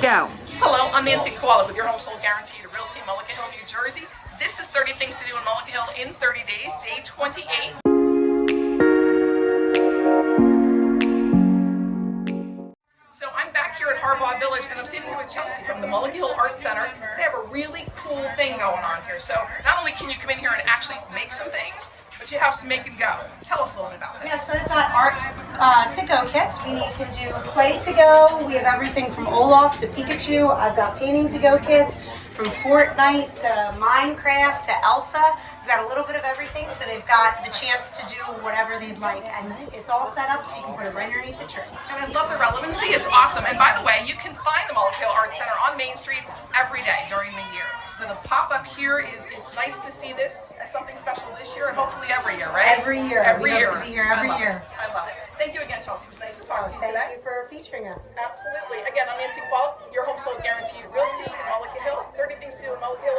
go. Hello, I'm Nancy Kowalik with your Home Sold Guaranteed Realty, Mullica Hill, New Jersey. This is 30 Things to Do in Mullica Hill in 30 days, day 28. So I'm back here at Harbaugh Village and I'm sitting here with Chelsea from the Mullica Hill Arts Center. They have a really cool thing going on here. So not only can you come in here and actually make some things, but you have some make and go. Tell us a little bit about this. Yeah, so I've got art to-go kits. We can do clay to-go. We have everything from Olaf to Pikachu. I've got painting to-go kits from Fortnite to Minecraft to Elsa. We've got a little bit of everything, so they've got the chance to do whatever they'd like. And it's all set up so you can put it right underneath the tree. And I love the relevancy. It's awesome. And by the way, you can find the Mullica Hill Arts Center on Main Street every day during the year. So the pop-up here it's nice to see this as something special this year and hopefully every year, right? Every year. Every we year. hope to be here every year. I love it. Thank you again, Chelsea. It was nice to talk to you today. Thank you for featuring us. Absolutely. Again, I'm Nancy Kowalik, your Home Sold Guaranteed Realty in Mullica Hill. 30 Things to Do in Mullica Hill